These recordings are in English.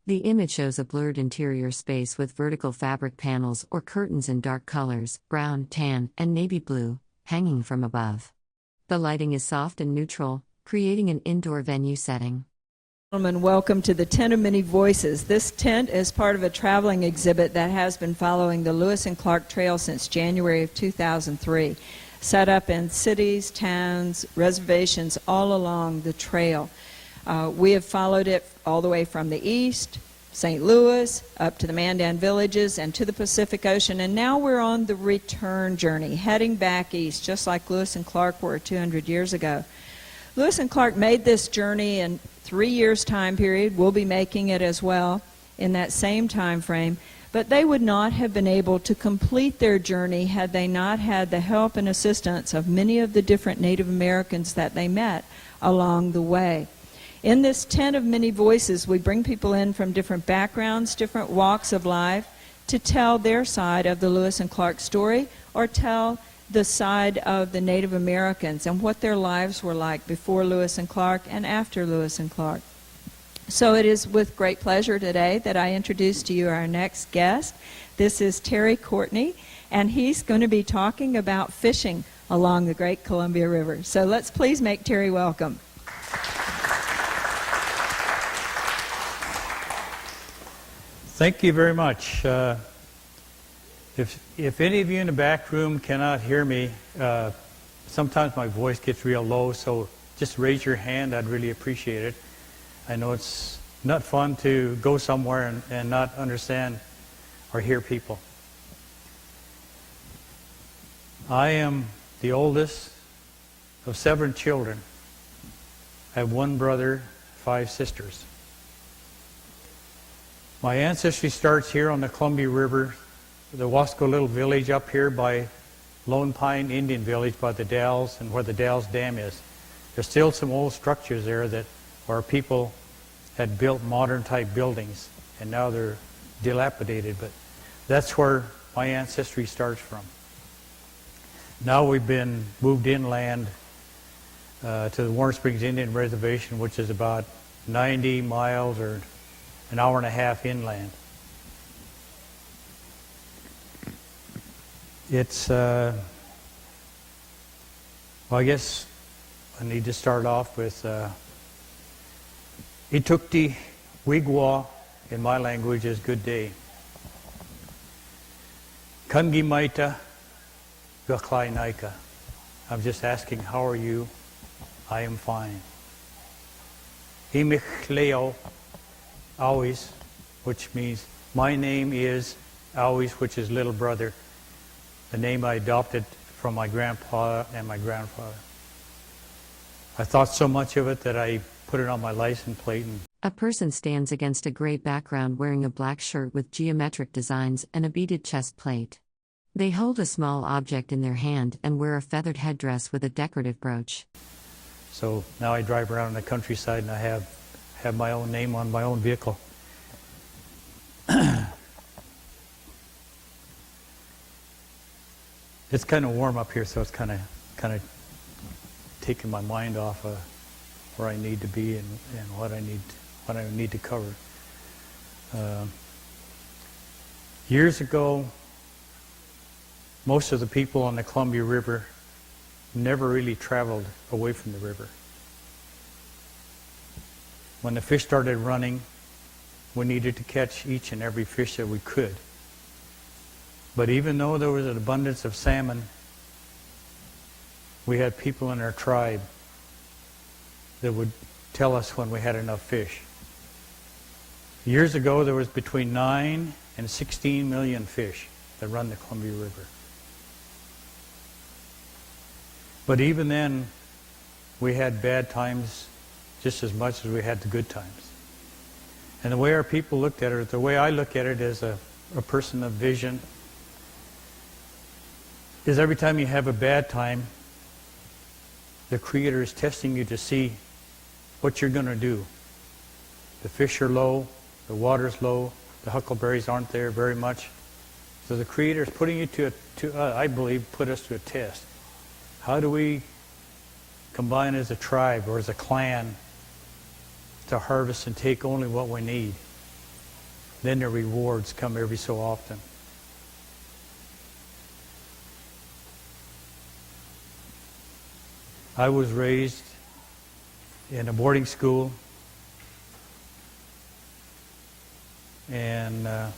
The image shows a blurred interior space with vertical fabric panels or curtains in dark colors, brown, tan, and navy blue, hanging from above. The lighting is soft and neutral, creating an indoor venue setting. Gentlemen, welcome to the Tent of Many Voices. This tent is part of a traveling exhibit that has been following the Lewis and Clark Trail since January of 2003, set up in cities, towns, reservations all along the trail. We have followed it all the way from the east, St. Louis, up to the Mandan villages and to the Pacific Ocean, and now we're on the return journey, heading back east, just like Lewis and Clark were 200 years ago. Lewis and Clark made this journey in 3 years' time period. We'll be making it as well in that same time frame, but they would not have been able to complete their journey had they not had the help and assistance of many of the different Native Americans that they met along the way. In this Tent of Many Voices, we bring people in from different backgrounds, different walks of life, to tell their side of the Lewis and Clark story, or tell the side of the Native Americans and what their lives were like before Lewis and Clark and after Lewis and Clark. So it is with great pleasure today that I introduce to you our next guest. This is Courtney, and he's going to be talking about fishing along the Great Columbia River. So let's please make Terry welcome. Thank you very much. If any of you in the back room cannot hear me, sometimes my voice gets real low, so just raise your hand. I'd really appreciate it. I know it's not fun to go somewhere and not understand or hear people. I am the oldest of 7 children. I have 1 brother, 5 sisters. My ancestry starts here on the Columbia River, the Wasco little village up here by Lone Pine Indian Village by the Dalles and where the Dalles Dam is. There's still some old structures there that our people had built modern type buildings, and now they're dilapidated, but that's where my ancestry starts from. Now we've been moved inland to the Warm Springs Indian Reservation, which is about 90 miles or an hour and a half inland. It's, well, I guess I need to start off with Itukti Wigwa, in my language, is good day. Kangi Maita Gaklai Naika. I'm just asking, how are you? I am fine. Imich Leo Awis, which means my name is Awis, which is little brother, the name I adopted from my grandpa and my grandfather. I thought so much of it that I put it on my license plate. A person stands against a gray background wearing a black shirt with geometric designs and a beaded chest plate. They hold a small object in their hand and wear a feathered headdress with a decorative brooch. So now I drive around in the countryside and I have my own name on my own vehicle. It's kind of warm up here, so it's kind of taking my mind off of where I need to be and what I need to cover. Years ago, most of the people on the Columbia River never really traveled away from the river. When the fish started running, we needed to catch each and every fish that we could. But even though there was an abundance of salmon, we had people in our tribe that would tell us when we had enough fish. Years ago, there was between 9 and 16 million fish that run the Columbia River. But even then, we had bad times just as much as we had the good times. And the way our people looked at it, the way I look at it as a person of vision, is every time you have a bad time, the Creator is testing you to see what you're going to do. The fish are low, the water's low, the huckleberries aren't there very much. So the Creator is putting you I believe, put us to a test. How do we combine as a tribe or as a clan to harvest and take only what we need? Then the rewards come every so often. I was raised in a boarding school, and I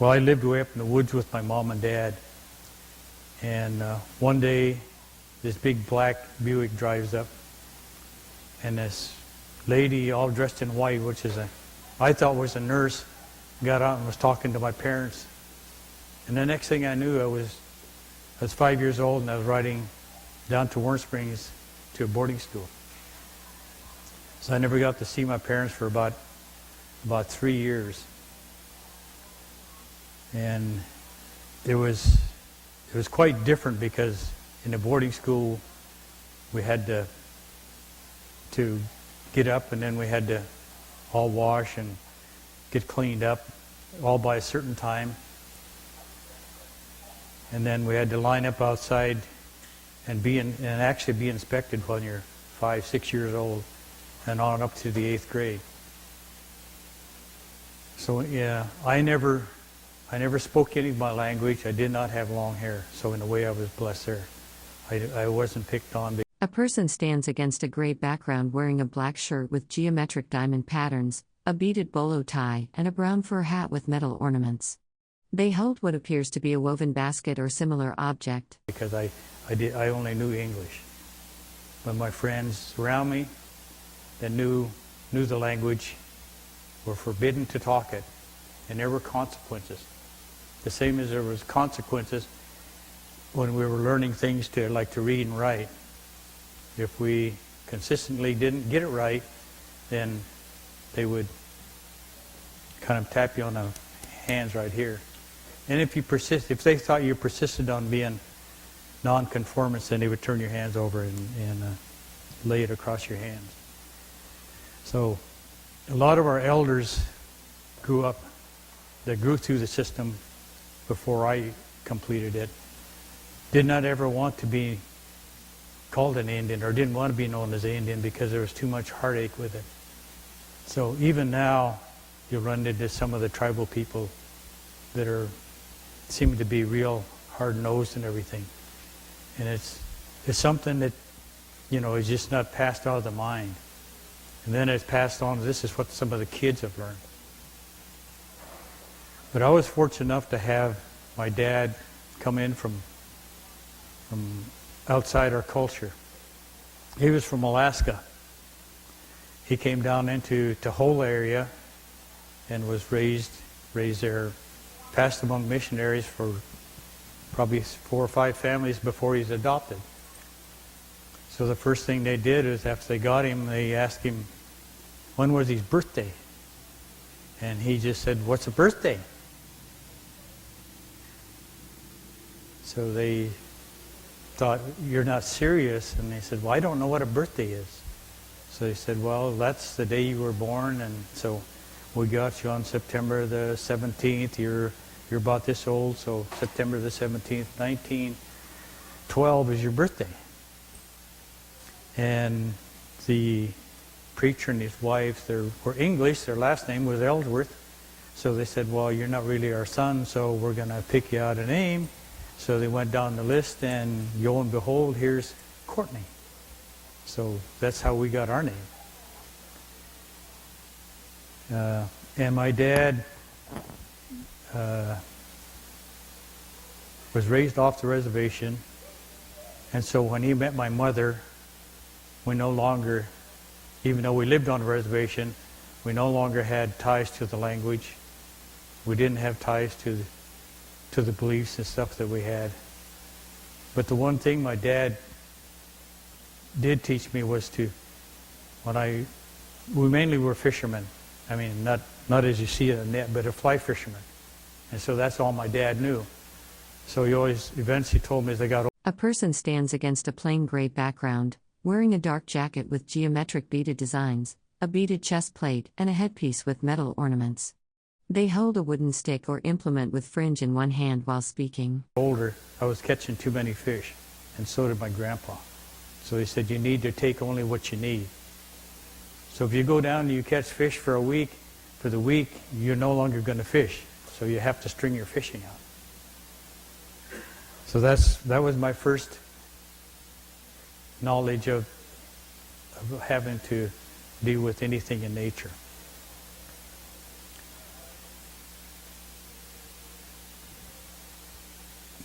lived way up in the woods with my mom and dad. And one day, this big black Buick drives up, and this lady, all dressed in white, which is I thought was a nurse, got out and was talking to my parents. And the next thing I knew, I was 5 years old, and I was riding down to Warm Springs to a boarding school. So I never got to see my parents for about 3 years. And it was quite different because in the boarding school we had to get up, and then we had to all wash and get cleaned up all by a certain time. And then we had to line up outside and actually be inspected when you're 5, 6 years old and on up to the 8th grade. So yeah, I never spoke any of my language. I did not have long hair, so in a way I was blessed there. I wasn't picked on. A person stands against a gray background wearing a black shirt with geometric diamond patterns, a beaded bolo tie, and a brown fur hat with metal ornaments. They hold what appears to be a woven basket or similar object. Because I only knew English. But my friends around me that knew the language were forbidden to talk it, and there were consequences. The same as there was consequences when we were learning things to read and write. If we consistently didn't get it right, then they would kind of tap you on the hands right here. And if they thought you persisted on being non-conformist, then they would turn your hands over and lay it across your hands. So a lot of our elders grew through the system before I completed it, did not ever want to be called an Indian or didn't want to be known as an Indian because there was too much heartache with it. So even now, you'll run into some of the tribal people that seem to be real hard-nosed and everything. And it's something that, is just not passed out of the mind. And then it's passed on. This is what some of the kids have learned. But I was fortunate enough to have my dad come in from outside our culture. He was from Alaska. He came down into the whole area and was raised there, passed among missionaries for probably 4 or 5 families before he was adopted. So the first thing they did is after they got him, they asked him, when was his birthday? And he just said, what's a birthday? So they thought, you're not serious. And they said, well, I don't know what a birthday is. So they said, well, that's the day you were born, and so we got you on September the 17th. You're about this old, so September the 17th, 1912 is your birthday. And the preacher and his wife, they were English, their last name was Ellsworth. So they said, well, you're not really our son, so we're going to pick you out a name. So they went down the list, and lo and behold, here's Courtney. So that's how we got our name. And my dad was raised off the reservation, and so when he met my mother, we no longer, even though we lived on the reservation, we no longer had ties to the language. We didn't have ties to the beliefs and stuff that we had. But the one thing my dad did teach me was we mainly were fishermen. I mean, not as you see in a net, but a fly fisherman. And so that's all my dad knew. So he always eventually told me as I got older. A person stands against a plain gray background, wearing a dark jacket with geometric beaded designs, a beaded chest plate, and a headpiece with metal ornaments. They hold a wooden stick or implement with fringe in one hand while speaking. Older, I was catching too many fish, and so did my grandpa. So he said, you need to take only what you need. So if you go down and you catch fish for a week, for the week, you're no longer going to fish. So you have to string your fishing out. So that was my first knowledge of having to deal with anything in nature.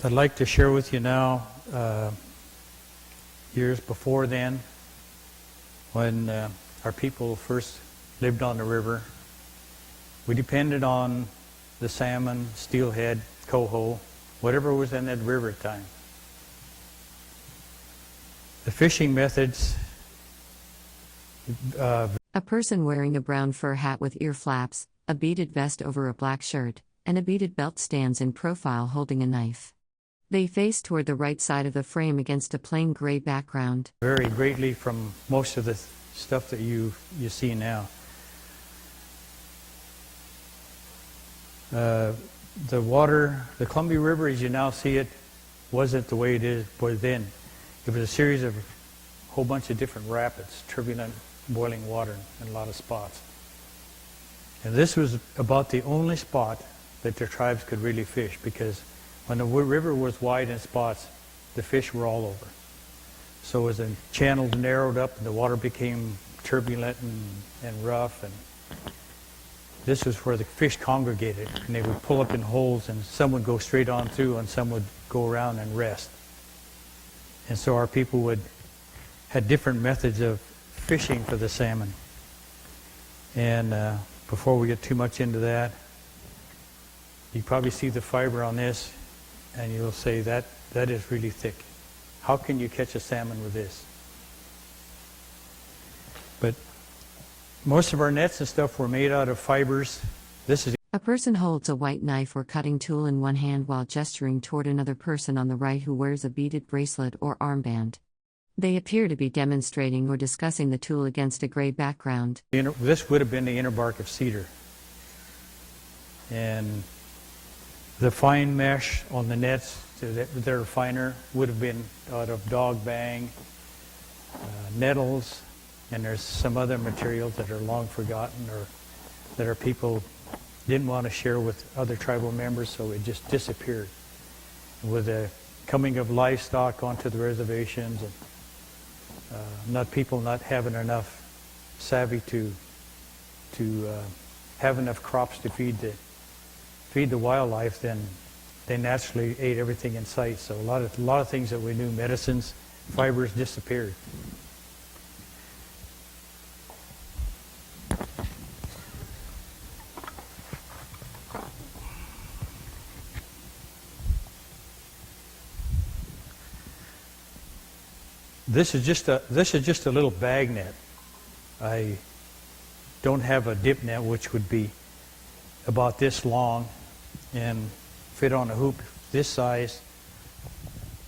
I'd like to share with you now years before then, when our people first lived on the river. We depended on the salmon, steelhead, coho, whatever was in that river at the time. The fishing methods. A person wearing a brown fur hat with ear flaps, a beaded vest over a black shirt, and a beaded belt stands in profile holding a knife. They face toward the right side of the frame against a plain gray background. Vary greatly from most of the stuff that you see now. The water, the Columbia River as you now see it, wasn't the way it is was then. It was a series of a whole bunch of different rapids, turbulent, boiling water in a lot of spots. And this was about the only spot that the tribes could really fish, because when the river was wide in spots, the fish were all over. So as the channels narrowed up and the water became turbulent and rough, and this was where the fish congregated, and they would pull up in holes, and some would go straight on through and some would go around and rest. And so our people had different methods of fishing for the salmon. And before we get too much into that, you probably see the fiber on this, and you'll say that is really thick. How can you catch a salmon with this? But most of our nets and stuff were made out of fibers. This is. A person holds a white knife or cutting tool in one hand while gesturing toward another person on the right who wears a beaded bracelet or armband. They appear to be demonstrating or discussing the tool against a gray background. This would have been the inner bark of cedar. And the fine mesh on the nets that are finer would have been out of dog bang, nettles, and there's some other materials that are long forgotten or that our people didn't want to share with other tribal members, so it just disappeared. With the coming of livestock onto the reservations, and people not having enough savvy to have enough crops to feed the wildlife, then they naturally ate everything in sight. So a lot of things that we knew, medicines, fibers, disappeared. This is just a little bag net. I don't have a dip net, which would be about this long and fit on a hoop this size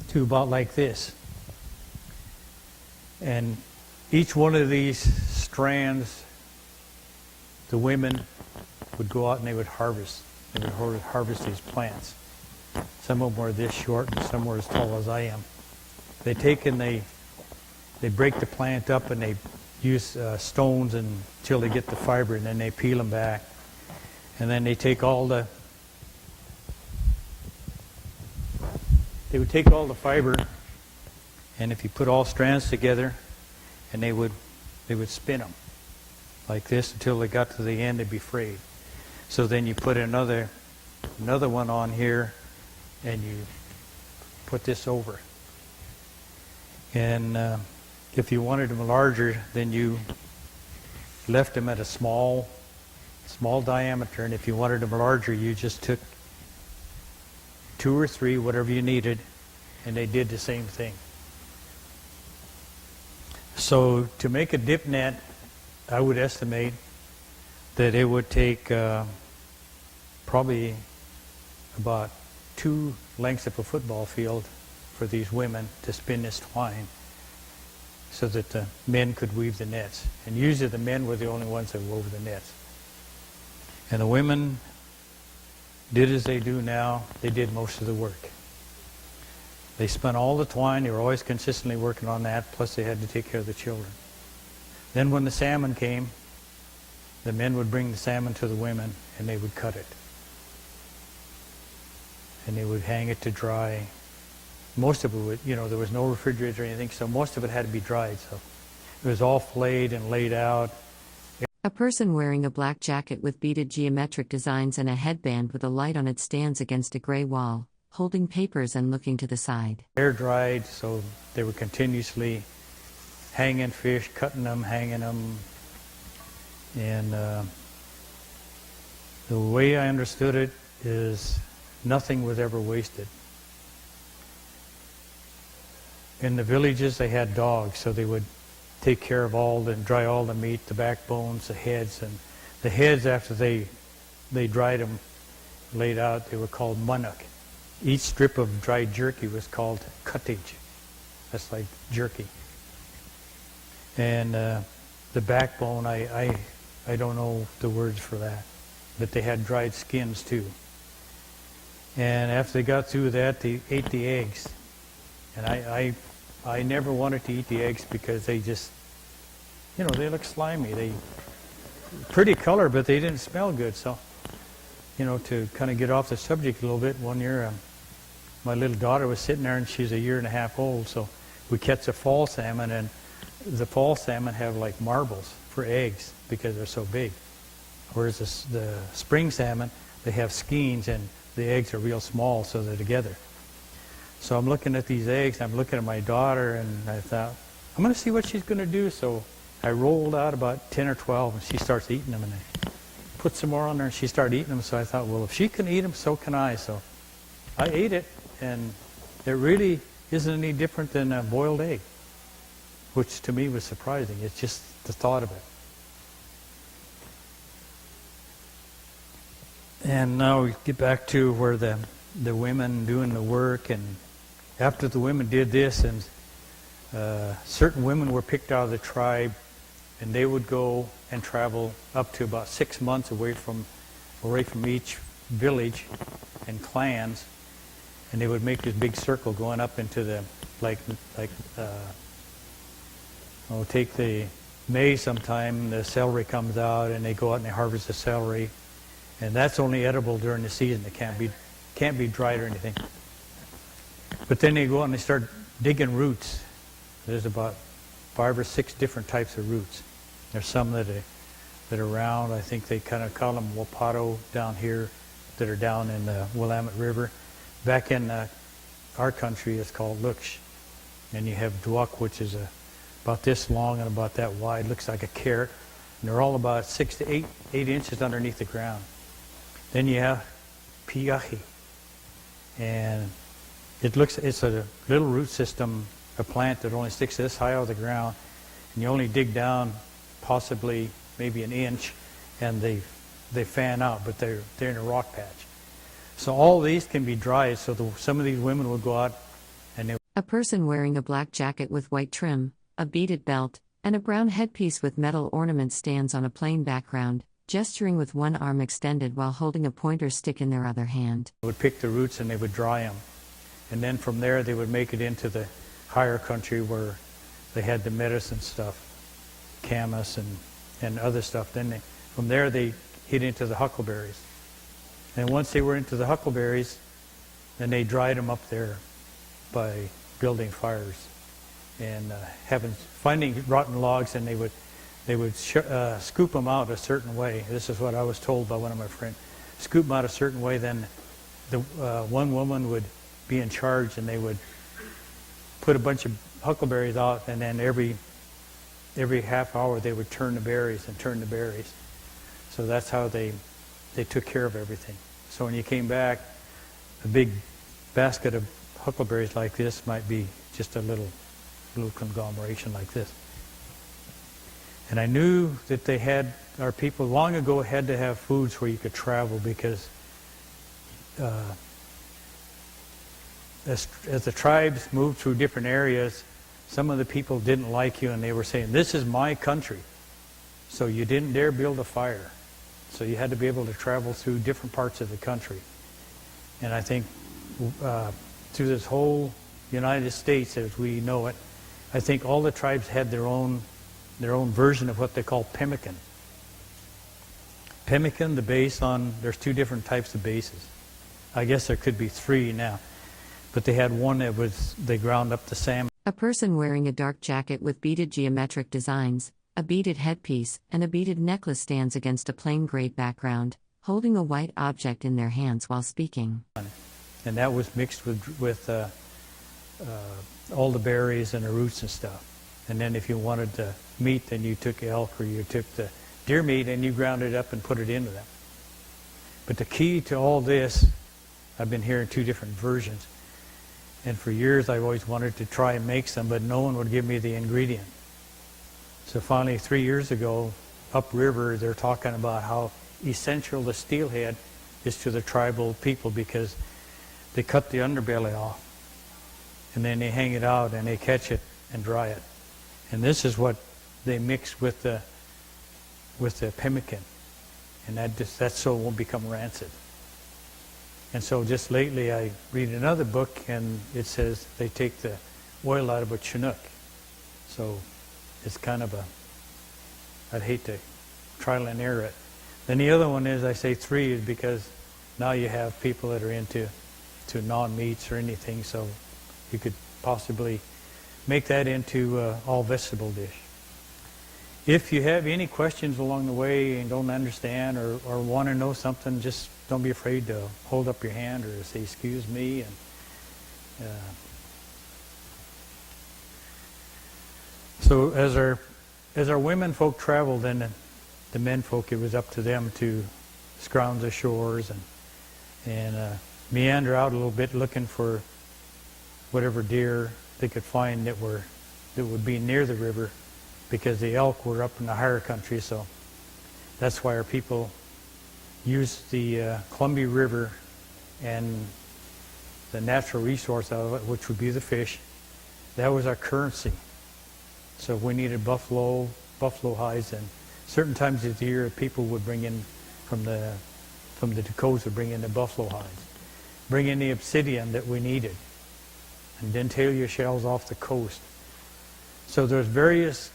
to about like this. And each one of these strands, the women would go out and they would harvest. They would harvest these plants. Some of them were this short and some were as tall as I am. They take and they break the plant up and they use stones until they get the fiber, and then they peel them back. And then they take they would take all the fiber, and if you put all strands together, and they would spin them like this until they got to the end, they'd be frayed. So then you put another one on here, and you put this over. And if you wanted them larger, then you left them at a small diameter, and if you wanted them larger, you just took 2 or 3, whatever you needed, and they did the same thing. So to make a dip net, I would estimate that it would take probably about 2 lengths of a football field for these women to spin this twine so that the men could weave the nets. And usually the men were the only ones that wove the nets. And the women did as they do now. They did most of the work. They spun all the twine. They were always consistently working on that, plus they had to take care of the children. Then when the salmon came, The men would bring the salmon to the women, and they would cut it. And they would hang it to dry. Most of it would, there was no refrigerator or anything, so most of it had to be dried. So it was all flayed and laid out. A person wearing a black jacket with beaded geometric designs and a headband with a light on it stands against a gray wall, holding papers and looking to the side. Air dried, so they were continuously hanging fish, cutting them, hanging them. And the way I understood it is nothing was ever wasted. In the villages, they had dogs, so they would take care of dry all the meat, the backbones, the heads, and the heads after they dried them, laid out, they were called munuk. Each strip of dried jerky was called cuttage. That's like jerky. And the backbone, I don't know the words for that, but they had dried skins too. And after they got through that, they ate the eggs. And I never wanted to eat the eggs because they just, they look slimy. They pretty color, but they didn't smell good. So, to kind of get off the subject a little bit, one year my little daughter was sitting there, and she's 1.5 years old. So we catch a fall salmon, and the fall salmon have like marbles for eggs because they're so big. Whereas the spring salmon, they have skeins, and the eggs are real small, so they're together. So I'm looking at these eggs, I'm looking at my daughter, and I thought, I'm going to see what she's going to do. So I rolled out about 10 or 12, and she starts eating them, and I put some more on there, and she started eating them. So I thought, well, if she can eat them, so can I. So I ate it, and it really isn't any different than a boiled egg, which to me was surprising. It's just the thought of it. And now we get back to where the women doing the work, and after the women did this, and certain women were picked out of the tribe, and they would go and travel up to about 6 months away from each village and clans, and they would make this big circle going up into the take the May sometime, the celery comes out, and they go out and they harvest the celery, and that's only edible during the season. It can't be dried or anything. But then they go out and they start digging roots. There's about 5 or 6 different types of roots. There's some that are round. I think they kind of call them wapato down here, that are down in the Willamette River. Back in our country, it's called luksh. And you have duak, which is about this long and about that wide. Looks like a carrot. And they're all about 6 to 8 inches underneath the ground. Then you have piahi. And it's a little root system, a plant that only sticks this high out of the ground, and you only dig down possibly maybe an inch, and they fan out, but they're in a rock patch. So all these can be dried. So some of these women will go out and they. A person wearing a black jacket with white trim, a beaded belt, and a brown headpiece with metal ornaments stands on a plain background, gesturing with one arm extended while holding a pointer stick in their other hand. They would pick the roots and they would dry them. And then from there they would make it into the higher country where they had the medicine stuff, camas and other stuff. Then from there they hit into the huckleberries. And once they were into the huckleberries, then they dried them up there by building fires and finding rotten logs, and they would scoop them out a certain way. This is what I was told by one of my friends. Scoop them out a certain way, then the one woman would be in charge, and they would put a bunch of huckleberries out, and then every half hour they would turn the berries. So that's how they took care of everything. So when you came back, a big basket of huckleberries like this might be just a little conglomeration like this. And I knew that our people long ago had to have foods where you could travel, because as the tribes moved through different areas, some of the people didn't like you, and they were saying, "This is my country." So you didn't dare build a fire. So you had to be able to travel through different parts of the country. And I think through this whole United States as we know it, I think all the tribes had their own version of what they call pemmican. pemmican, the base on, there's 2 different types of bases. I guess there could be 3 now. But they had one that was, they ground up the salmon. A person wearing a dark jacket with beaded geometric designs, a beaded headpiece, and a beaded necklace stands against a plain gray background, holding a white object in their hands while speaking. And that was mixed with all the berries and the roots and stuff. And then if you wanted the meat, then you took elk or you took the deer meat and you ground it up and put it into that. But the key to all this, I've been hearing 2 different versions. And for years I've always wanted to try and make some, but no one would give me the ingredient. So finally 3 years ago, upriver, they're talking about how essential the steelhead is to the tribal people, because they cut the underbelly off and then they hang it out and they catch it and dry it. And this is what they mix with the pemmican, and that so it won't become rancid. And so just lately I read another book and it says they take the oil out of a Chinook. So it's kind of I'd hate to trial and error it. Then the other one is, I say 3 is because now you have people that are into non-meats or anything, so you could possibly make that into all vegetable dish. If you have any questions along the way and don't understand or want to know something, just don't be afraid to hold up your hand or say, excuse me. And so as our women folk traveled, then the men folk, it was up to them to scrounge the shores and meander out a little bit, looking for whatever deer they could find that would be near the river, because the elk were up in the higher country. So that's why our people used the Columbia River and the natural resource out of it, which would be the fish. That was our currency. So if we needed buffalo hides, and certain times of the year people would bring in from the Dakotas, would bring in the buffalo hides, bring in the obsidian that we needed, and dentalia shells off the coast. So there's various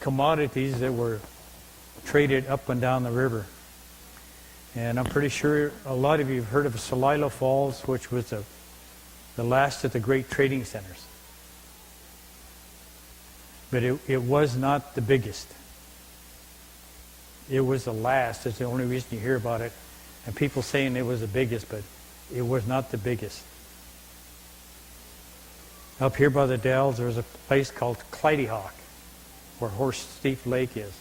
commodities that were traded up and down the river. And I'm pretty sure a lot of you have heard of Celilo Falls, which was the last of the great trading centers. But it was not the biggest. It was the last. That's the only reason you hear about it. And people saying it was the biggest, but it was not the biggest. Up here by the Dells, there's a place called Clydeahawk, where Horse Thief Lake is.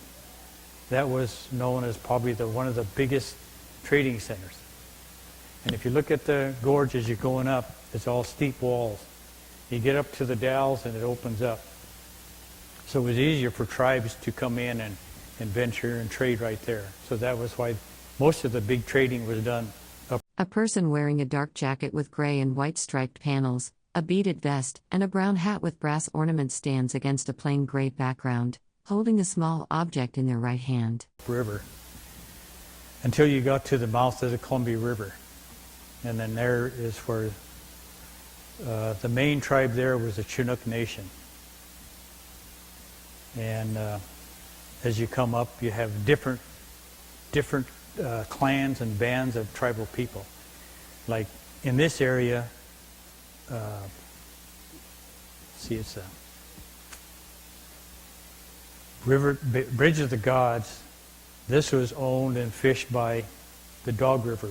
That was known as probably one of the biggest trading centers. And if you look at the gorge as you're going up, it's all steep walls. You get up to the Dells and it opens up. So it was easier for tribes to come in and venture and trade right there. So that was why most of the big trading was done up. A person wearing a dark jacket with gray and white striped panels, a beaded vest, and a brown hat with brass ornaments stands against a plain gray background, holding a small object in their right hand. River, until you got to the mouth of the Columbia River. And then there is where the main tribe there was the Chinook Nation. And as you come up, you have different clans and bands of tribal people. Like in this area, it's a Bridge of the Gods. This was owned and fished by the Dog River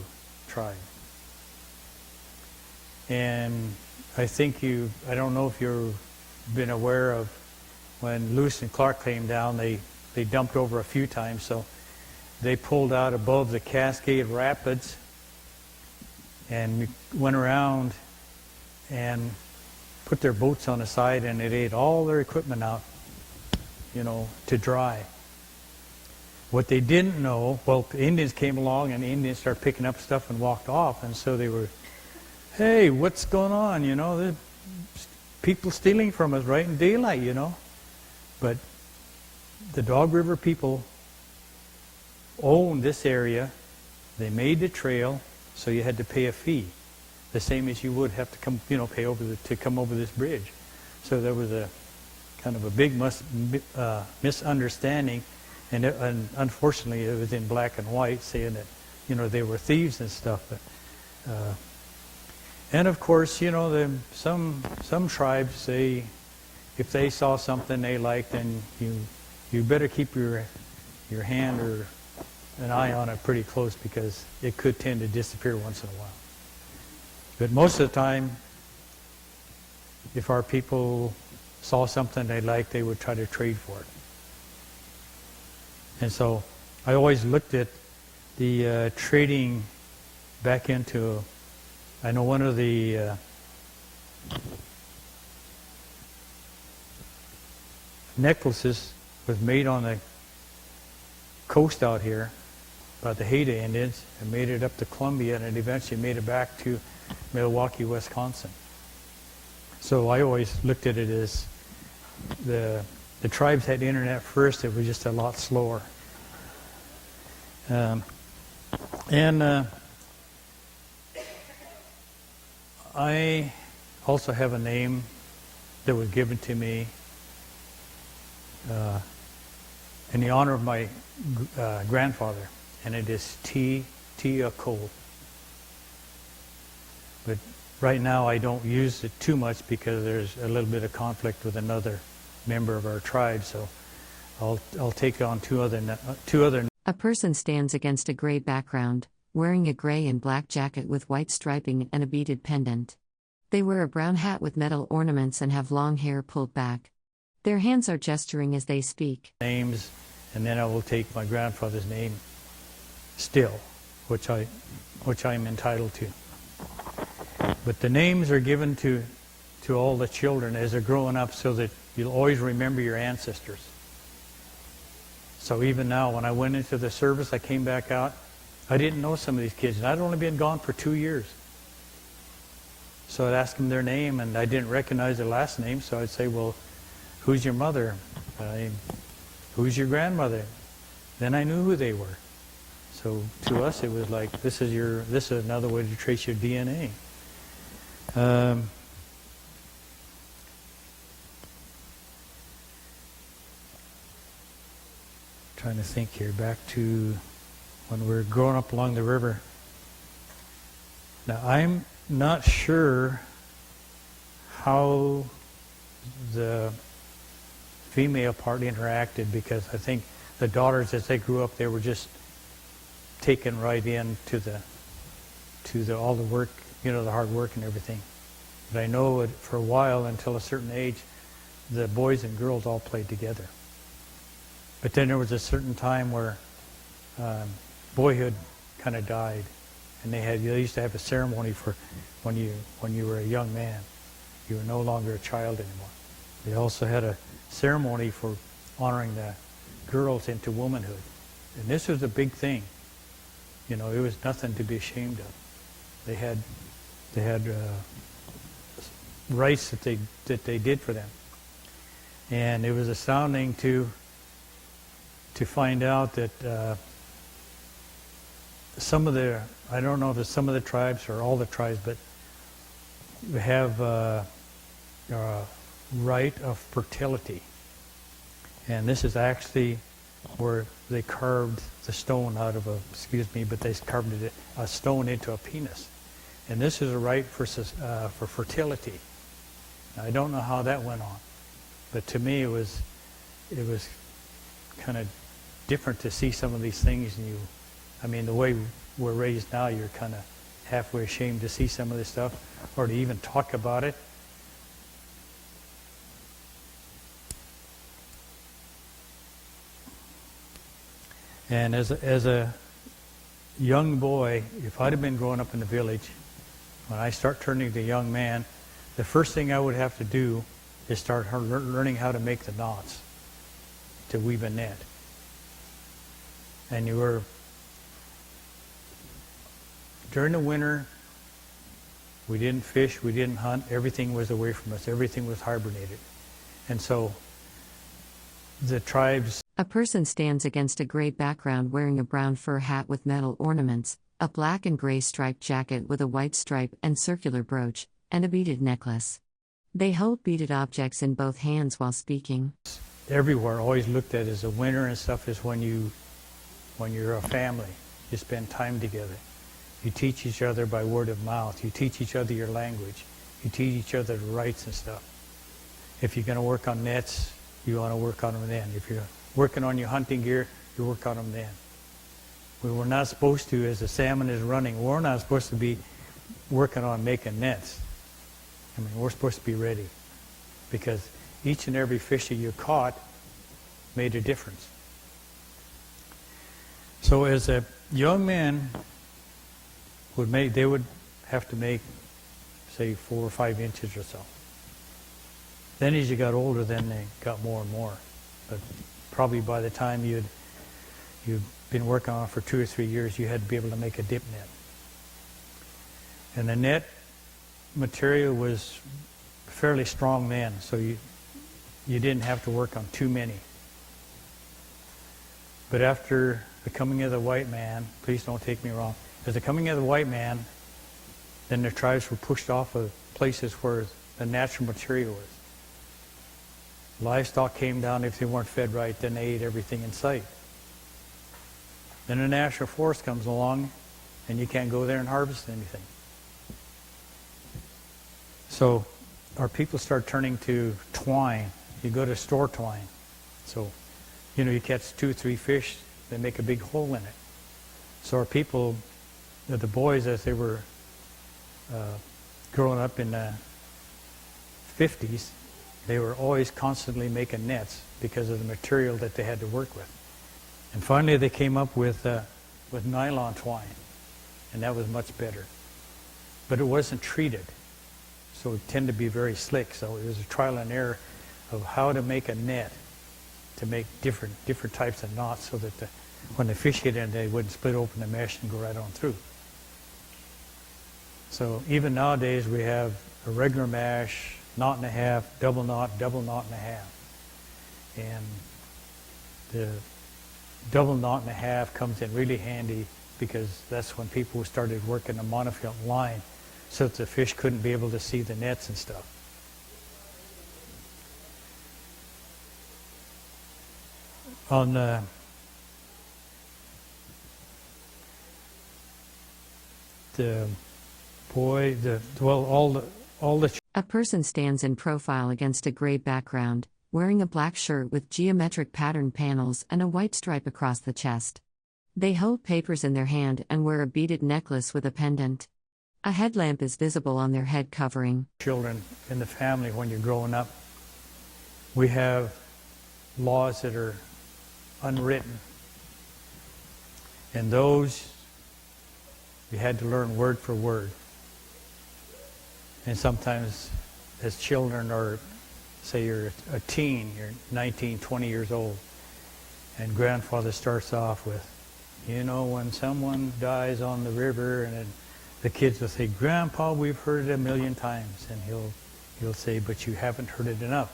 tribe. And I don't know if you've been aware of when Lewis and Clark came down, they dumped over a few times, so they pulled out above the Cascade Rapids and went around and put their boats on the side, and it ate all their equipment out, to dry. What they didn't know, the Indians came along and the Indians started picking up stuff and walked off, and so they were, hey, what's going on? There's people stealing from us right in daylight, But the Dog River people owned this area. They made the trail, so you had to pay a fee, the same as you would have to come, pay to come over this bridge. So there was a kind of a big misunderstanding, and unfortunately it was in black and white, saying that, they were thieves and stuff. But, and of course, some tribes, if they saw something they liked, then you better keep your hand or an eye on it pretty close, because it could tend to disappear once in a while. But most of the time, if our people saw something they liked, they would try to trade for it. And so I always looked at the trading back into, I know one of the necklaces was made on the coast out here by the Haida Indians, and made it up to Columbia, and it eventually made it back to Milwaukee, Wisconsin. So I always looked at it as the tribes had internet first. It was just a lot slower. I also have a name that was given to me in the honor of my grandfather, and it is Tia Cole. But right now I don't use it too much because there's a little bit of conflict with another member of our tribe, so I'll take on two other. A person stands against a gray background, wearing a gray and black jacket with white striping and a beaded pendant. They wear a brown hat with metal ornaments and have long hair pulled back. Their hands are gesturing as they speak. Names, and then I will take my grandfather's name still, which I'm entitled to. But the names are given to all the children as they're growing up, so that you'll always remember your ancestors. So even now, when I went into the service, I came back out, I didn't know some of these kids, and I'd only been gone for 2 years. So I'd ask them their name, and I didn't recognize their last name, so I'd say, well, who's your mother? Who's your grandmother? Then I knew who they were. So to us, it was like, this is another way to trace your DNA. Trying to think here, back to when we were growing up along the river. Now, I'm not sure how the female part interacted, because I think the daughters, as they grew up, they were just taken right in to all the work, the hard work and everything. But I know it, for a while, until a certain age, the boys and girls all played together. But then there was a certain time where boyhood kind of died, and they used to have a ceremony for when you were a young man. You were no longer a child anymore. They also had a ceremony for honoring the girls into womanhood, and this was a big thing. It was nothing to be ashamed of. They had rights that they did for them, and it was astounding to find out that I don't know if it's some of the tribes or all the tribes, but we have a right of fertility. And this is actually where they carved the stone out of they carved a stone into a penis. And this is a right for fertility. Now, I don't know how that went on, but to me it was kind of different to see some of these things, and the way we're raised now, you're kind of halfway ashamed to see some of this stuff or to even talk about it. And as a young boy, if I'd have been growing up in the village, when I start turning to a young man, the first thing I would have to do is start learning how to make the knots to weave a net. And during the winter, we didn't fish, we didn't hunt, everything was away from us, everything was hibernated. And so the tribes... A person stands against a gray background wearing a brown fur hat with metal ornaments, a black and gray striped jacket with a white stripe and circular brooch, and a beaded necklace. They hold beaded objects in both hands while speaking. everywhere always looked at as a winter and stuff is when you're a family. You spend time together. You teach each other by word of mouth. You teach each other your language. You teach each other the rights and stuff. If you're going to work on nets, you want to work on them then. If you're working on your hunting gear, you work on them then. We were not supposed to, as the salmon is running, we're not supposed to be working on making nets. I mean, we're supposed to be ready, because each and every fish that you caught made a difference. So as a young man they would have to make, say, 4 or 5 inches or so. Then as you got older, then they got more and more. But probably by the time you'd been working on it for 2 or 3 years, you had to be able to make a dip net. And the net material was fairly strong then, so you didn't have to work on too many. But after the coming of the white man, please don't take me wrong, as the coming of the white man, then the tribes were pushed off of places where the natural material was. Livestock came down. If they weren't fed right, then they ate everything in sight. Then the national forest comes along, and you can't go there and harvest anything. So our people start turning to twine. You go to store twine. So, you catch 2 or 3 fish, they make a big hole in it. So our people, the boys, as they were growing up in the 50s, they were always constantly making nets because of the material that they had to work with. And finally they came up with nylon twine, and that was much better. But it wasn't treated, so it tended to be very slick. So it was a trial and error of how to make a net to make different types of knots so that when the fish hit in, they wouldn't split open the mesh and go right on through. So even nowadays we have a regular mash, knot and a half, double knot and a half. And the double knot and a half comes in really handy because that's when people started working a monofilament line so that the fish couldn't be able to see the nets and stuff. On A person stands in profile against a gray background, wearing a black shirt with geometric patterned panels and a white stripe across the chest. They hold papers in their hand and wear a beaded necklace with a pendant. A headlamp is visible on their head covering. Children in the family, when you're growing up, we have laws that are unwritten. And those you had to learn word for word. And sometimes as children, or say you're a teen, you're 19, 20 years old, and grandfather starts off with, when someone dies on the river, and the kids will say, "Grandpa, we've heard it 1,000,000 times." And he'll say, "But you haven't heard it enough.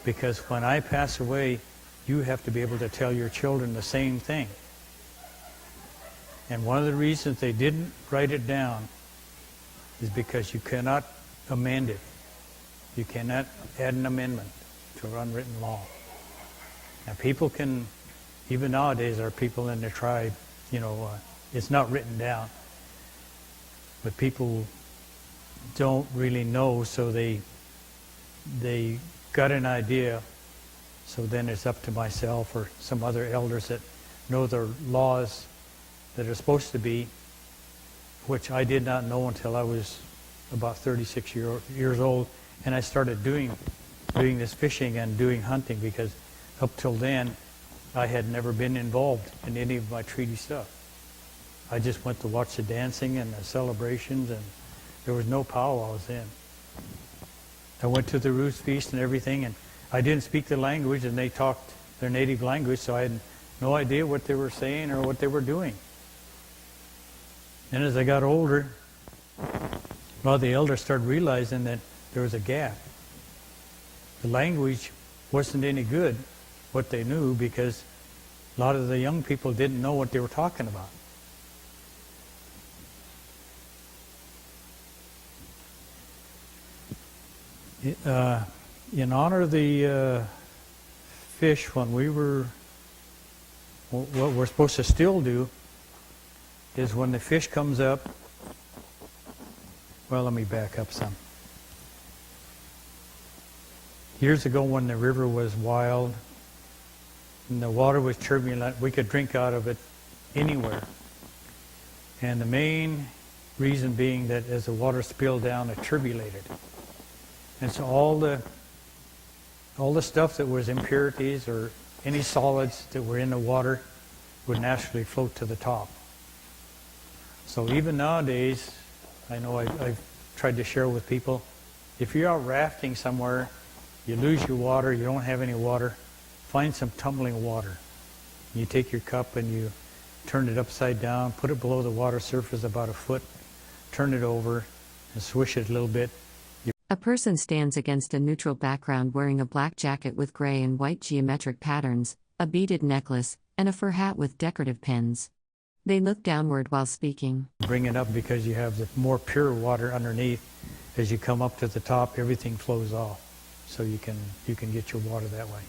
Because when I pass away, you have to be able to tell your children the same thing." And one of the reasons they didn't write it down is because you cannot amend it. You cannot add an amendment to an unwritten law. Now people can, even nowadays, there are people in the tribe, it's not written down. But people don't really know, so they got an idea. So then it's up to myself or some other elders that know the laws that are supposed to be, which I did not know until I was about 36 years old, and I started doing this fishing and doing hunting, because up till then I had never been involved in any of my treaty stuff. I just went to watch the dancing and the celebrations, and there was no powwow I was in. I went to the roost feast and everything, and I didn't speak the language, and they talked their native language, so I had no idea what they were saying or what they were doing. And as I got older, a lot of the elders started realizing that there was a gap. The language wasn't any good, what they knew, because a lot of the young people didn't know what they were talking about. In honor of the fish when what we're supposed to still do is when the fish comes up, well, let me back up some. Years ago when the river was wild and the water was turbulent, we could drink out of it anywhere. And the main reason being that as the water spilled down, it turbulated. And so all the stuff that was impurities or any solids that were in the water would naturally float to the top. So even nowadays, I know I've tried to share with people, if you're out rafting somewhere, you lose your water, you don't have any water, find some tumbling water. You take your cup and you turn it upside down, put it below the water surface about a foot, turn it over and swish it a little bit. A person stands against a neutral background wearing a black jacket with gray and white geometric patterns, a beaded necklace, and a fur hat with decorative pins. They look downward while speaking. Bring it up because you have the more pure water underneath. As you come up to the top, everything flows off. So you can get your water that way.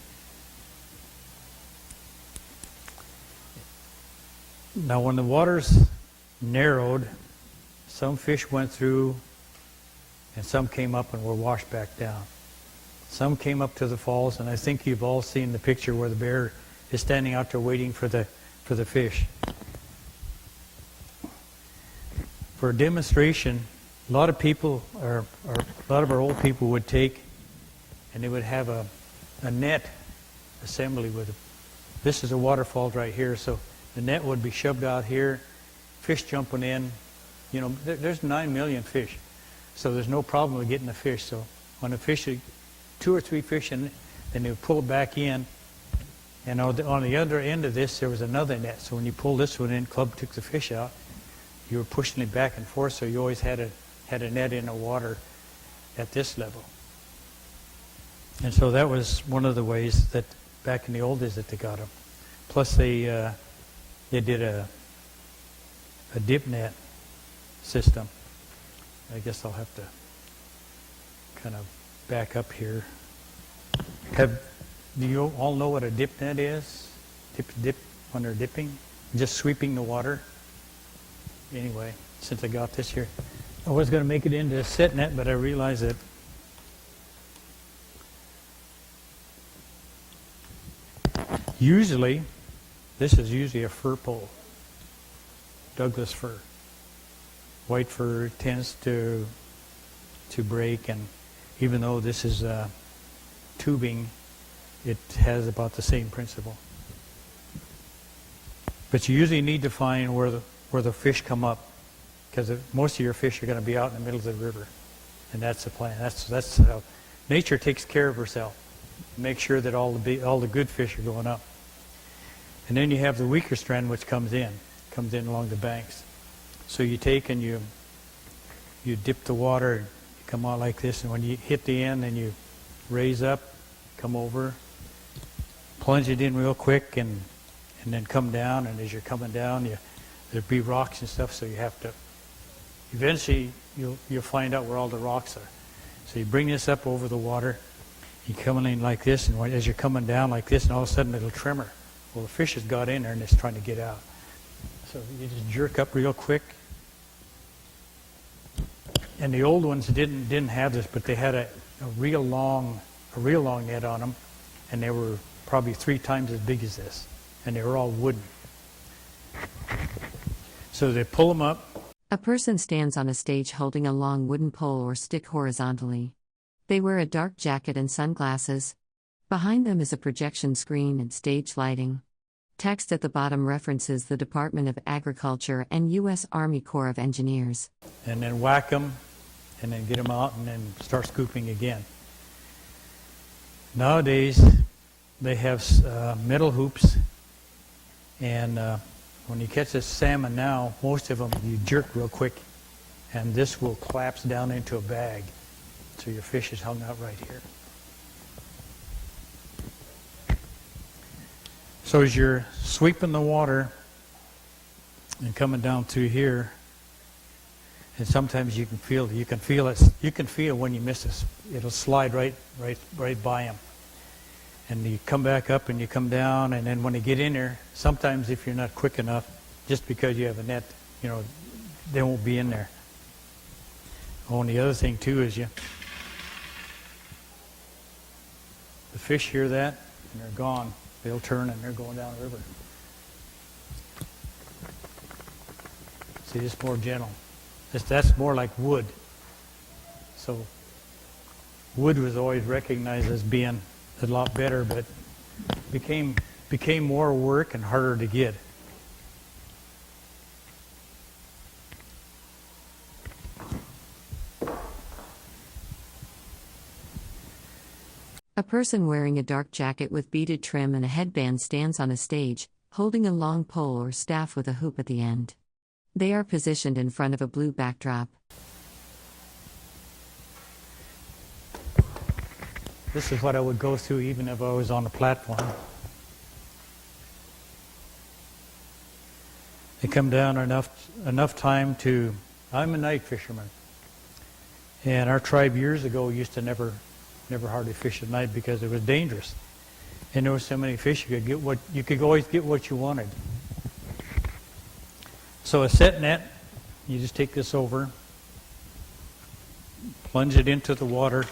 Now when the water's narrowed, some fish went through and some came up and were washed back down. Some came up to the falls, and I think you've all seen the picture where the bear is standing out there waiting for the fish. For a demonstration, a lot of people, or a lot of our old people would take and they would have a net assembly with it. This is a waterfall right here, so the net would be shoved out here, fish jumping in. You know, there's 9 million fish, so there's no problem with getting the fish. So when a fish, 2 or 3 fish in, then they would pull it back in, and on the other end of this there was another net. So when you pull this one in, club took the fish out, you were pushing it back and forth, so you always had a net in the water at this level. And so that was one of the ways that back in the old days that they got them. Plus they did a dip net system. I guess I'll have to kind of back up here. Do you all know what a dip net is? Dip when they're dipping? Just sweeping the water? Anyway, since I got this here, I was going to make it into a set net, but I realized that usually, this is usually a fir pole, Douglas fir. White fir tends to break, and even though this is tubing, it has about the same principle. But you usually need to find where the fish come up, because most of your fish are going to be out in the middle of the river, and that's the plan. That's how nature takes care of herself. Make sure that all the good fish are going up. And then you have the weaker strand which comes in along the banks. So you take and you dip the water, you come out like this, and when you hit the end, then you raise up, come over, plunge it in real quick, and then come down. And as you're coming down, there'll be rocks and stuff, so you have to. Eventually, you'll find out where all the rocks are. So you bring this up over the water. You come in like this, and as you're coming down like this, and all of a sudden it'll tremor. Well, the fish has got in there and it's trying to get out. So you just jerk up real quick. And the old ones didn't have this, but they had a real long net on them, and they were probably 3 times as big as this, and they were all wooden. So they pull them up. A person stands on a stage holding a long wooden pole or stick horizontally. They wear a dark jacket and sunglasses. Behind them is a projection screen and stage lighting. Text at the bottom references the Department of Agriculture and U.S. Army Corps of Engineers. And then whack them, and then get them out, and then start scooping again. Nowadays, they have metal hoops, and when you catch a salmon now, most of them you jerk real quick, and this will collapse down into a bag. So your fish is hung out right here. So as you're sweeping the water and coming down through here, and sometimes you can feel when you miss this. It'll slide right by them. And you come back up and you come down, and then when you get in there, sometimes if you're not quick enough, just because you have a net, you know, they won't be in there. Oh, and the other thing too is the fish hear that and they're gone. They'll turn and they're going down the river. See, it's more gentle. That's more like wood. So wood was always recognized as being a lot better, but became more work and harder to get. A person wearing a dark jacket with beaded trim and a headband stands on a stage, holding a long pole or staff with a hoop at the end. They are positioned in front of a blue backdrop. This is what I would go through even if I was on a platform. They come down enough time to... I'm a night fisherman. And our tribe years ago used to never hardly fish at night because it was dangerous. And there were so many fish you could always get what you wanted. So a set net, you just take this over, plunge it into the water.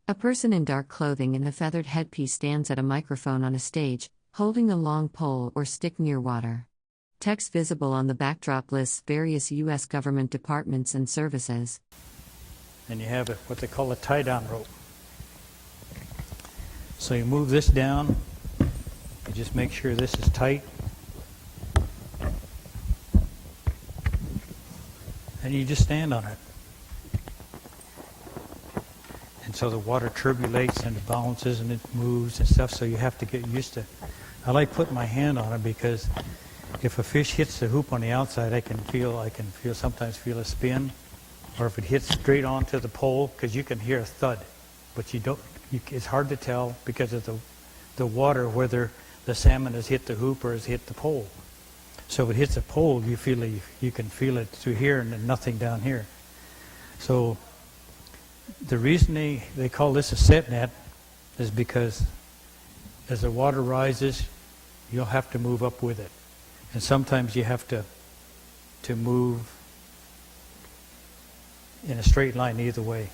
A person in dark clothing and a feathered headpiece stands at a microphone on a stage, holding a long pole or stick near water. Text visible on the backdrop lists various U.S. government departments and services. And you have what they call a tie-down rope. So you move this down, you just make sure this is tight. And you just stand on it. And so the water turbulates and it bounces and it moves and stuff, so you have to get used to it. I like putting my hand on it because if a fish hits the hoop on the outside, I can sometimes feel a spin. Or if it hits straight onto the pole, because you can hear a thud, but it's hard to tell because of the water whether the salmon has hit the hoop or has hit the pole. So if it hits a pole, you can feel it through here and then nothing down here. So the reason they call this a set net is because as the water rises, you'll have to move up with it. And sometimes you have to move in a straight line either way.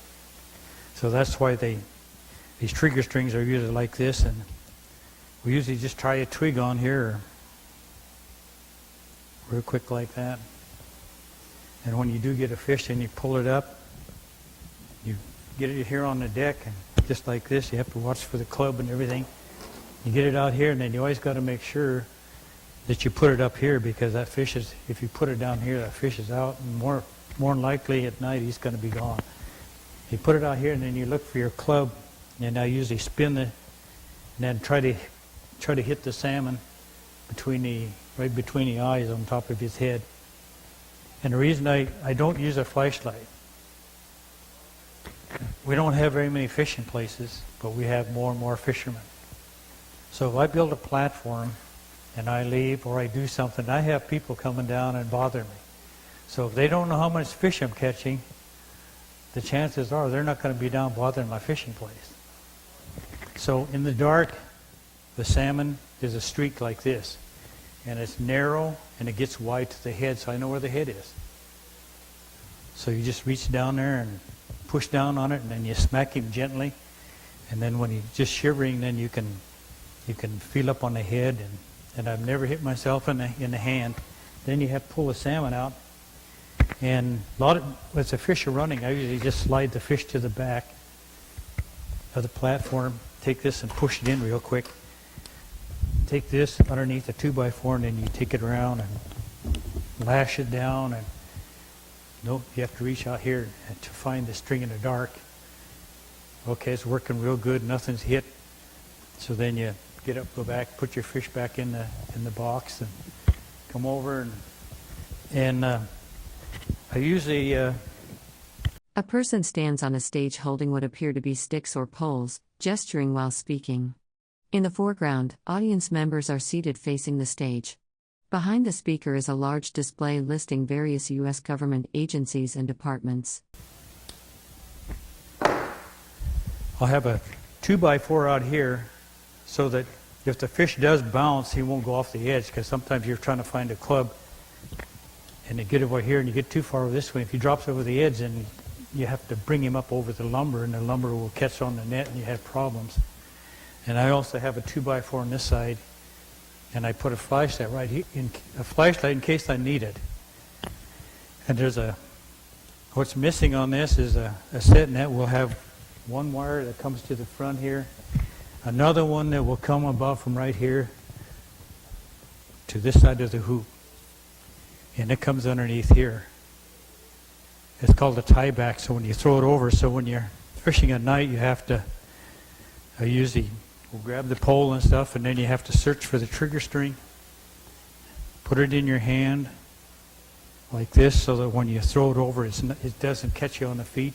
So that's why these trigger strings are usually like this, and we usually just try a twig on here real quick like that. And when you do get a fish and you pull it up, you get it here on the deck, and just like this, you have to watch for the club and everything. You get it out here, and then you always got to make sure that you put it up here, because that fish is, if you put it down here, that fish is out, and more than likely at night he's going to be gone. You put it out here, and then you look for your club, and I usually spin and then try to hit the salmon right between the eyes on top of his head. And the reason I don't use a flashlight, we don't have very many fishing places, but we have more and more fishermen. So if I build a platform and I leave or I do something, I have people coming down and bother me. So if they don't know how much fish I'm catching, the chances are they're not going to be down bothering my fishing place. So in the dark, the salmon is a streak like this. And it's narrow and it gets wide to the head, so I know where the head is. So you just reach down there and push down on it, and then you smack him gently. And then when he's just shivering, then you can feel up on the head. And I've never hit myself in the hand. Then you have to pull the salmon out. And as the fish are running, I usually just slide the fish to the back of the platform, take this and push it in real quick. Take this underneath the 2x4, and then you take it around and lash it down. And nope, you have to reach out here to find the string in the dark. Okay, it's working real good. Nothing's hit. So then you get up, go back, put your fish back in the box, and come over and I usually. A person stands on a stage holding what appear to be sticks or poles, gesturing while speaking. In the foreground, audience members are seated facing the stage. Behind the speaker is a large display listing various U.S. government agencies and departments. I'll have a 2x4 out here so that if the fish does bounce, he won't go off the edge, because sometimes you're trying to find a club and you get over here and you get too far over this way. If he drops over the edge, then you have to bring him up over the lumber, and the lumber will catch on the net and you have problems. And I also have a 2x4 on this side, and I put a flashlight right here, in case I need it. And what's missing on this is a set net. We'll have one wire that comes to the front here, another one that will come about from right here to this side of the hoop, and it comes underneath here. It's called a tie back, so when you throw it over, so when you're fishing at night, you have to usually grab the pole and stuff, and then you have to search for the trigger string, put it in your hand like this, so that when you throw it over, it doesn't catch you on the feet,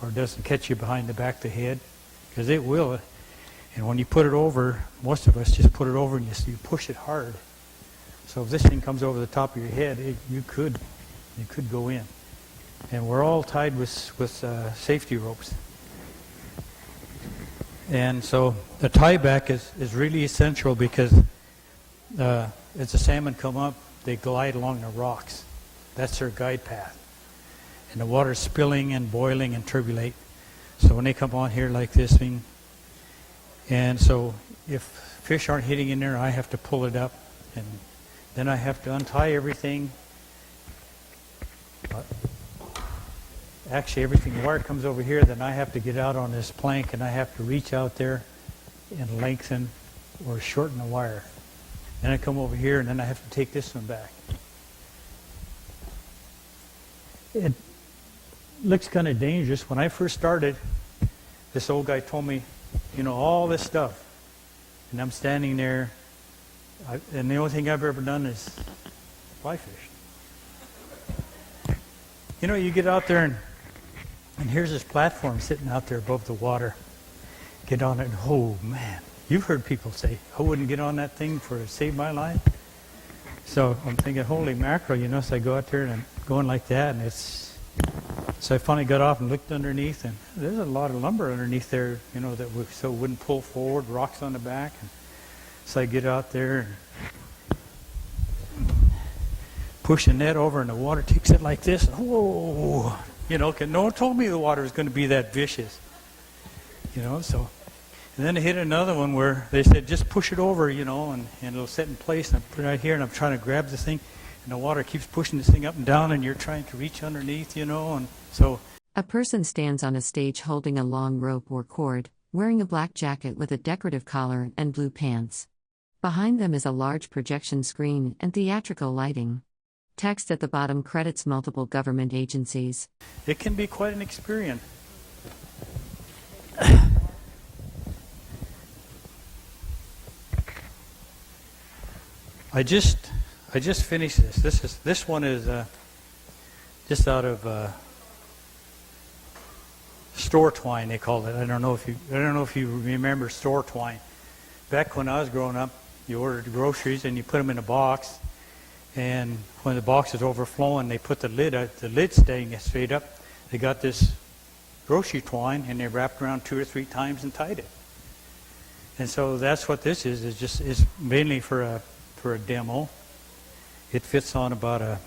or it doesn't catch you behind the back of the head, because it will. And when you put it over, most of us just put it over and you push it hard. So if this thing comes over the top of your head, you could go in. And we're all tied with safety ropes. And so the tie back is really essential, because as the salmon come up, they glide along the rocks. That's their guide path. And the water's spilling and boiling and turbulate. So when they come on here like this thing, and so if fish aren't hitting in there, I have to pull it up, and then I have to untie everything. Actually, everything, the wire comes over here, then I have to get out on this plank, and I have to reach out there and lengthen or shorten the wire. Then I come over here, and then I have to take this one back. It looks kind of dangerous. When I first started, this old guy told me, all this stuff. And I'm standing there, and the only thing I've ever done is fly fish. You get out there, and here's this platform sitting out there above the water. Get on it, and oh man, you've heard people say, I wouldn't get on that thing for it saved my life. So I'm thinking, holy mackerel, so I go out there and I'm going like that, and so I finally got off and looked underneath, and there's a lot of lumber underneath there, so it wouldn't pull forward, rocks on the back. And so I get out there and push the net over, and the water takes it like this. Whoa! 'Cause no one told me the water was going to be that vicious. So. And then I hit another one where they said, just push it over, and it'll set in place. And I put it right here, and I'm trying to grab the thing, and the water keeps pushing this thing up and down, and you're trying to reach underneath, and so. A person stands on a stage holding a long rope or cord, wearing a black jacket with a decorative collar and blue pants. Behind them is a large projection screen and theatrical lighting. Text at the bottom credits multiple government agencies. It can be quite an experience. I just finished this. This one is just out of store twine, they called it. I don't know if you remember store twine. Back when I was growing up, you ordered groceries and you put them in a box, and when the box is overflowing, they put the lid staying straight up. They got this grocery twine, and they wrapped around 2 or 3 times and tied it. And so that's what this is. It's mainly for a demo. It fits on about a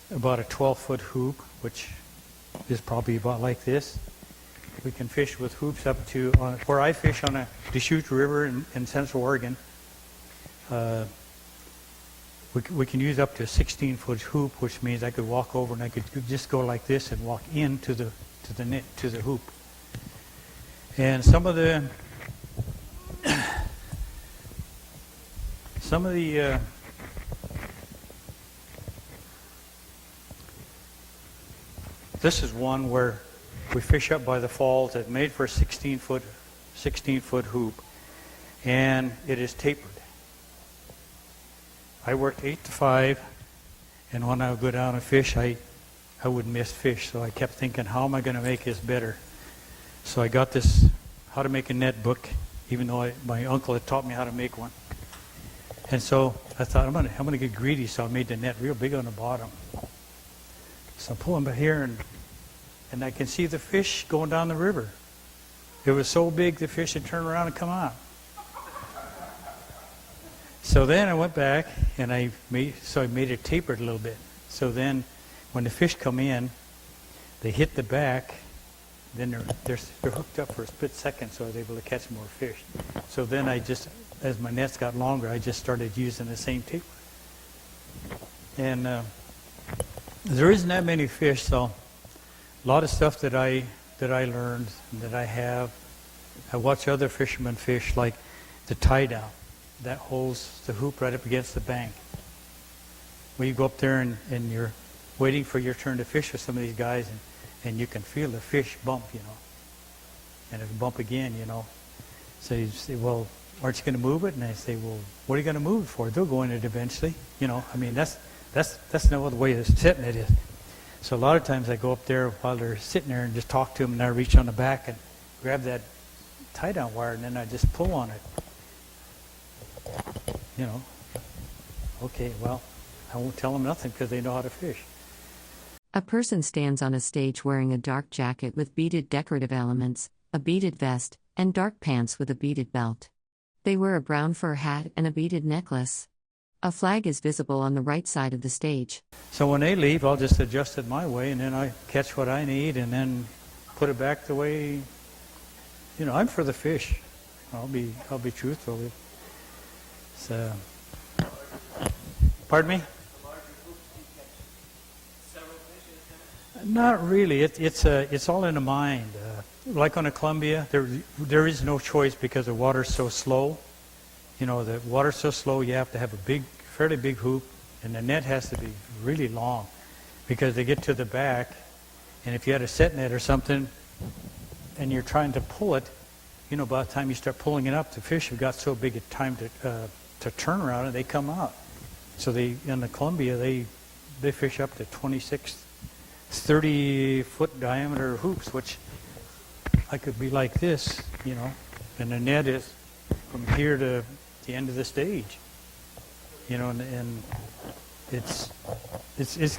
12-foot hoop, which is probably about like this. We can fish with hoops up to where I fish on a Deschutes River in Central Oregon. We can use up to a 16-foot hoop, which means I could walk over and I could just go like this and walk into the net, to the hoop. And some of the this is one where we fish up by the falls. It's made for a 16-foot hoop, and it is tapered. I worked 8 to 5, and when I would go down and fish, I would miss fish. So I kept thinking, how am I going to make this better? So I got this how to make a net book, even though my uncle had taught me how to make one. And so I thought, I'm gonna get greedy, so I made the net real big on the bottom. So I'm pulling back here, and I can see the fish going down the river. It was so big the fish would turn around and come out. So then I went back and I made it tapered a little bit. So then when the fish come in, they hit the back, then they're hooked up for a split second, so I was able to catch more fish. So then as my nets got longer, I just started using the same taper. And there isn't that many fish, so a lot of stuff that I learned and that I have. I watch other fishermen fish, like the tie down that holds the hoop right up against the bank. When you go up there and you're waiting for your turn to fish with some of these guys, and you can feel the fish bump, and it'll bump again, So you say, well, aren't you going to move it? And I say, well, what are you going to move it for? They'll go in it eventually, I mean, that's no other way of setting it is. So a lot of times I go up there while they're sitting there and just talk to them, and I reach on the back and grab that tie-down wire, and then I just pull on it. Okay, well, I won't tell them nothing because they know how to fish. A person stands on a stage wearing a dark jacket with beaded decorative elements, a beaded vest, and dark pants with a beaded belt. They wear a brown fur hat and a beaded necklace. A flag is visible on the right side of the stage. So when they leave, I'll just adjust it my way, and then I catch what I need, and then put it back the way, I'm for the fish. I'll be truthful. So, pardon me? Not really. It's all in the mind. Like on the Columbia, there is no choice because the water's so slow. The water's so slow, you have to have a fairly big hoop, and the net has to be really long because they get to the back, and if you had a set net or something, and you're trying to pull it, by the time you start pulling it up, the fish have got so big a time to turn around and they come out. So in the Columbia, they fish up to 26, 30-foot diameter hoops, which I could be like this, and the net is from here to the end of the stage, and it's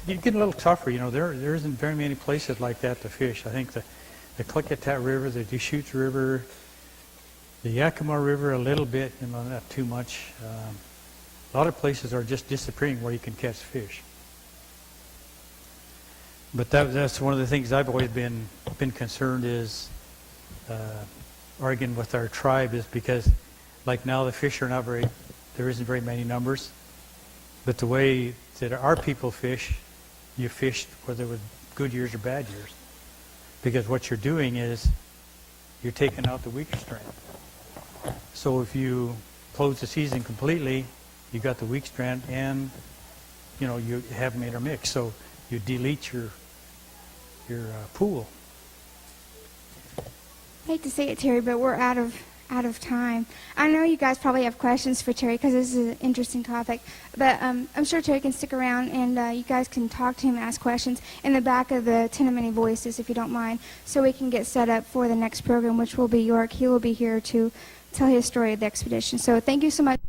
getting a little tougher. There isn't very many places like that to fish. I think the Klickitat River, the Deschutes River, the Yakima River a little bit, not too much. A lot of places are just disappearing where you can catch fish. But that's one of the things I've always been concerned is arguing with our tribe is because, like now the fish are there isn't very many numbers, but the way that our people fish, you fished whether it was good years or bad years, because what you're doing is you're taking out the weaker strand. So if you close the season completely, you got the weak strand, and you haven't intermixed, so you delete your pool. I hate to say it, Terry, but we're out of time. I know you guys probably have questions for Terry because this is an interesting topic, but I'm sure Terry can stick around and you guys can talk to him and ask questions in the back of the Ten of Many Voices, if you don't mind, so we can get set up for the next program, which will be York. He will be here to tell his story of the expedition. So thank you so much.